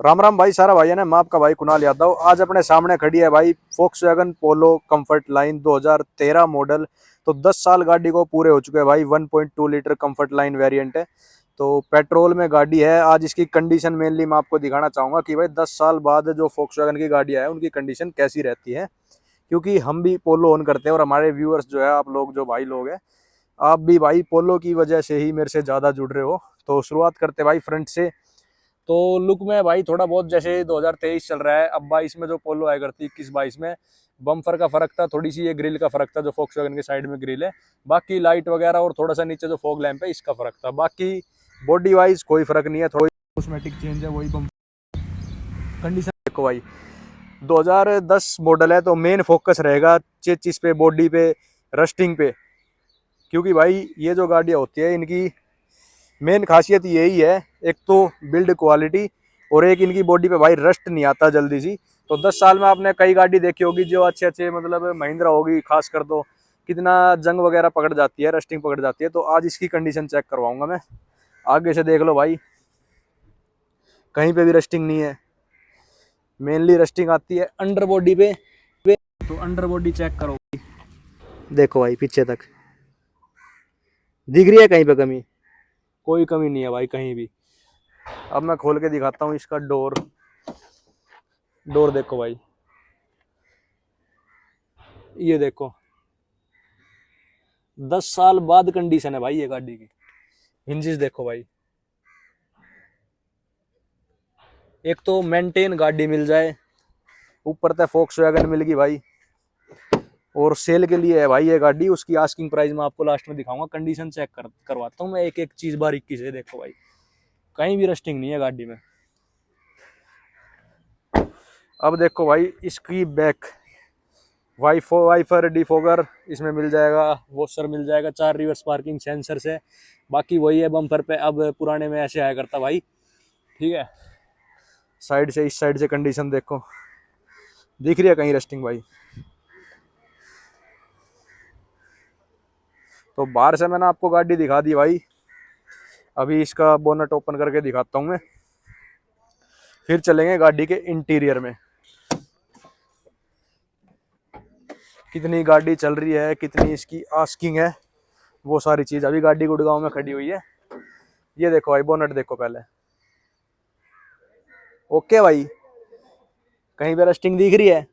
राम राम भाई सारा भाई, है ना। मैं आपका भाई कुणाल यादव। आज अपने सामने खड़ी है भाई फोक्सवैगन पोलो कंफर्ट लाइन 2013 मॉडल। तो 10 साल गाड़ी को पूरे हो चुके हैं भाई। 1.2 लीटर कंफर्ट लाइन वेरिएंट है, तो पेट्रोल में गाड़ी है। आज इसकी कंडीशन मेनली मैं आपको दिखाना चाहूंगा कि भाई 10 साल बाद जो फोक्सवैगन की गाड़ियां है उनकी कंडीशन कैसी रहती है, क्योंकि हम भी पोलो ओन करते हैं और हमारे व्यूअर्स जो है, आप लोग जो भाई लोग हैं, आप भी भाई पोलो की वजह से ही मेरे से ज़्यादा जुड़ रहे हो। तो शुरुआत करते भाई फ्रंट से। तो लुक में भाई थोड़ा बहुत जैसे 2023 चल रहा है, अब 22 में जो पोलो आया करती 21-22 में बम्फर का फर्क था, थोड़ी सी ये ग्रिल का फर्क था, जो फोक्सवैगन के साइड में ग्रिल है। बाकी लाइट वगैरह और थोड़ा सा नीचे जो फॉग लैंप है इसका फर्क था। बाकी बॉडी वाइज कोई फर्क नहीं है, थोड़ी कॉस्मेटिक चेंज है, वही कंडीशन देखो भाई। 2010 मॉडल है, तो मेन फोकस रहेगा चेचिस पे, बॉडी पे, रस्टिंग पे, क्योंकि भाई ये जो गाड़ियाँ होती है इनकी मेन खासियत यही है, एक तो बिल्ड क्वालिटी और एक इनकी बॉडी पे भाई रस्ट नहीं आता जल्दी सी। तो 10 साल में आपने कई गाड़ी देखी होगी जो अच्छे अच्छे, मतलब महिंद्रा होगी खास कर, तो कितना जंग वगैरह पकड़ जाती है, रस्टिंग पकड़ जाती है। तो आज इसकी कंडीशन चेक करवाऊंगा मैं। आगे से देख लो भाई, कहीं पे भी रस्टिंग नहीं है। मेनली रस्टिंग आती है अंडर बॉडी पे। तो अंडर बॉडी चेक करो, देखो भाई पीछे तक दिख रही है कहीं पे कमी? कोई कमी नहीं है भाई कहीं भी। अब मैं खोल के दिखाता हूँ इसका डोर। डोर देखो भाई, ये देखो 10 साल बाद कंडीशन है भाई ये गाड़ी की। हिंजेस देखो भाई, एक तो मेंटेन गाड़ी मिल जाए, ऊपर तक फोक्सवैगन मिल गई भाई, और सेल के लिए है भाई ये गाड़ी। उसकी आस्किंग प्राइस मैं आपको लास्ट में दिखाऊंगा। कंडीशन चेक करवाता हूँ मैं एक एक चीज बारीकी से। देखो भाई कहीं भी रस्टिंग नहीं है गाड़ी में। अब देखो भाई इसकी बैक, वाइफर डिफोगर इसमें मिल जाएगा, वॉशर मिल जाएगा, 4 रिवर्स पार्किंग सेंसर से। बाकी वही है बम्पर पे, अब पुराने में ऐसे आया करता भाई, ठीक है। साइड से, इस साइड से कंडीशन देखो, दिख रही है कहीं रस्टिंग भाई? तो बाहर से मैंने आपको गाड़ी दिखा दी भाई। अभी इसका बोनट ओपन करके दिखाता हूँ मैं, फिर चलेंगे गाड़ी के इंटीरियर में। कितनी गाड़ी चल रही है, कितनी इसकी आस्किंग है, वो सारी चीज। अभी गाड़ी गुड़गांव में खड़ी हुई है। ये देखो भाई बोनट देखो पहले, ओके भाई, कहीं पे रस्टिंग दिख रही है?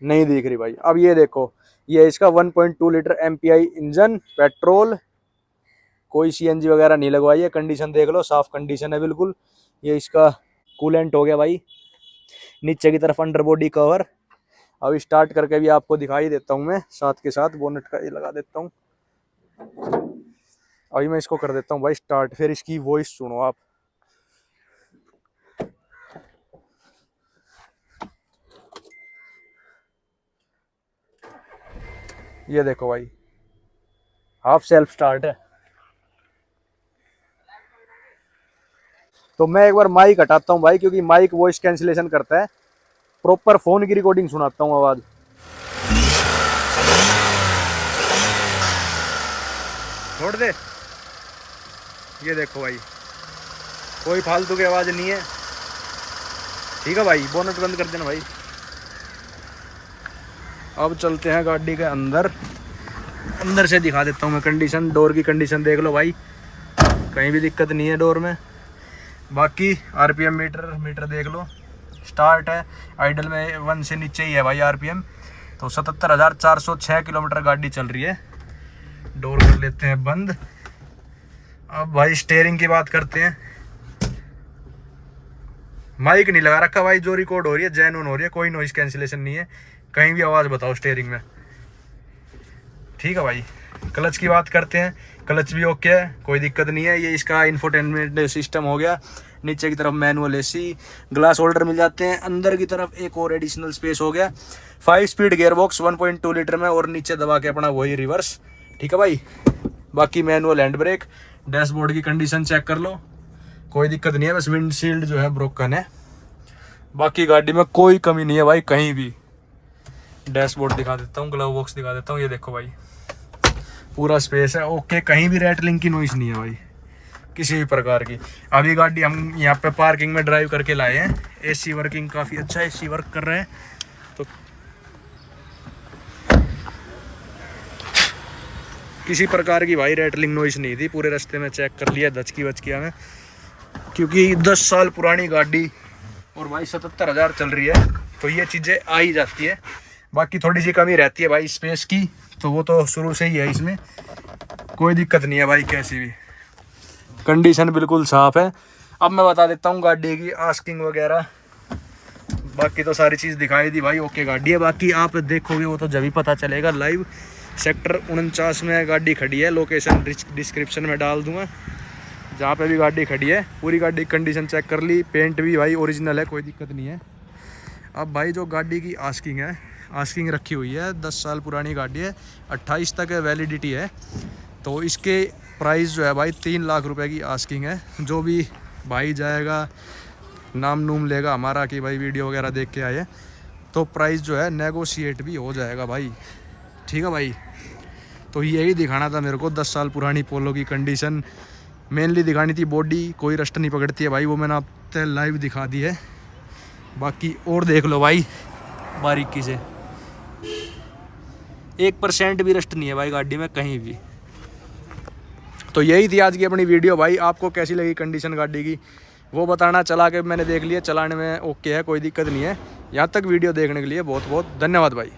नहीं दिख रही भाई। अब ये देखो, ये इसका 1.2 लीटर एमपीआई इंजन, पेट्रोल, कोई सीएनजी वगैरह नहीं लगवाई है। कंडीशन देख लो, साफ कंडीशन है बिल्कुल। ये इसका कूलेंट हो गया भाई, नीचे की तरफ अंडर बॉडी कवर। अब स्टार्ट करके भी आपको दिखाई देता हूँ मैं, साथ के साथ बोनट का ये लगा देता हूँ। अभी मैं इसको कर देता हूँ भाई स्टार्ट, फिर इसकी वॉइस सुनो आप। ये देखो भाई हाफ सेल्फ स्टार्ट है। तो मैं एक बार माइक हटाता हूँ भाई, क्योंकि माइक वॉइस कैंसिलेशन करता है। प्रॉपर फोन की रिकॉर्डिंग सुनाता हूँ आवाज। छोड़ दे। ये देखो भाई कोई फालतू की आवाज नहीं है, ठीक है भाई। बोनट बंद कर देना भाई। अब चलते हैं गाड़ी के अंदर। अंदर से दिखा देता हूँ मैं कंडीशन। डोर की कंडीशन देख लो भाई, कहीं भी दिक्कत नहीं है डोर में। बाकी आरपीएम मीटर देख लो, स्टार्ट है। आइडल में 1 से नीचे ही है भाई आरपीएम। तो 77,406 किलोमीटर गाड़ी चल रही है। डोर कर लेते हैं बंद। अब भाई स्टीयरिंग की बात करते हैं। माइक नहीं लगा रखा भाई, जो रिकॉर्ड हो रही है जेन्युइन हो रही है, कोई नॉइस कैंसिलेशन नहीं है। कहीं भी आवाज़ बताओ स्टीयरिंग में, ठीक है भाई। क्लच की बात करते हैं, क्लच भी ओके है, कोई दिक्कत नहीं है। ये इसका इंफोटेनमेंट सिस्टम हो गया। नीचे की तरफ मैनुअल एसी, ग्लास होल्डर मिल जाते हैं। अंदर की तरफ एक और एडिशनल स्पेस हो गया। 5 स्पीड गियरबॉक्स 1.2 लीटर में, और नीचे दबा के अपना वही रिवर्स, ठीक है भाई। बाकी मैनुअल हैंड ब्रेक। डैशबोर्ड की कंडीशन चेक कर लो, कोई दिक्कत नहीं है, बस विंडशील्ड जो है ब्रोकन है। बाकी गाड़ी में कोई कमी नहीं है भाई कहीं भी। डैशबोर्ड दिखा देता हूँ, ग्लव बॉक्स दिखा देता हूँ। ये देखो भाई पूरा स्पेस है ओके, कहीं भी रैटलिंग की नॉइस नहीं है भाई, किसी भी प्रकार की। अभी गाड़ी हम यहाँ पे पार्किंग में ड्राइव करके लाए हैं। एसी वर्किंग काफ़ी अच्छा, एसी वर्क कर रहे हैं। तो किसी प्रकार की भाई रेटलिंग नॉइस नहीं थी, पूरे रास्ते में चेक कर लिया धचकी वचकिया में, क्योंकि 10 साल पुरानी गाड़ी और भाई 77,000 चल रही है, तो ये चीज़ें आ ही जाती है। बाकी थोड़ी सी कमी रहती है भाई स्पेस की, तो वो तो शुरू से ही है, इसमें कोई दिक्कत नहीं है भाई। कैसी भी कंडीशन बिल्कुल साफ है। अब मैं बता देता हूँ गाड़ी की आस्किंग वगैरह, बाकी तो सारी चीज़ दिखाई दी भाई, ओके गाड़ी है। बाकी आप देखोगे वो तो जब ही पता चलेगा लाइव। सेक्टर 49 में गाड़ी खड़ी है, लोकेशन डिस्क्रिप्शन में डाल दूंगा, जहाँ पे भी गाड़ी खड़ी है। पूरी गाड़ी की कंडीशन चेक कर ली, पेंट भी भाई ओरिजिनल है, कोई दिक्कत नहीं है। अब भाई जो गाड़ी की आस्किंग है, आस्किंग रखी हुई है, 10 साल पुरानी गाड़ी है, 28 तक वैलिडिटी है। तो इसके प्राइस जो है भाई 3 लाख रुपए की आस्किंग है। जो भी भाई जाएगा नाम नूम लेगा हमारा कि भाई वीडियो वगैरह देख के आए, तो प्राइस जो है नेगोशिएट भी हो जाएगा भाई, ठीक है भाई। तो यही दिखाना था मेरे को, 10 साल पुरानी पोलो की कंडीशन मेनली दिखानी थी। बॉडी कोई रस्ट नहीं पकड़ती है भाई, वो मैंने आपको लाइव दिखा दी है। बाकी और देख लो भाई बारीकी से, 1% भी रस्ट नहीं है भाई गाड़ी में कहीं भी। तो यही थी आज की अपनी वीडियो भाई। आपको कैसी लगी कंडीशन गाड़ी की वो बताना। चला के मैंने देख लिया, चलाने में ओके है, कोई दिक्कत नहीं है। यहाँ तक वीडियो देखने के लिए बहुत बहुत धन्यवाद भाई।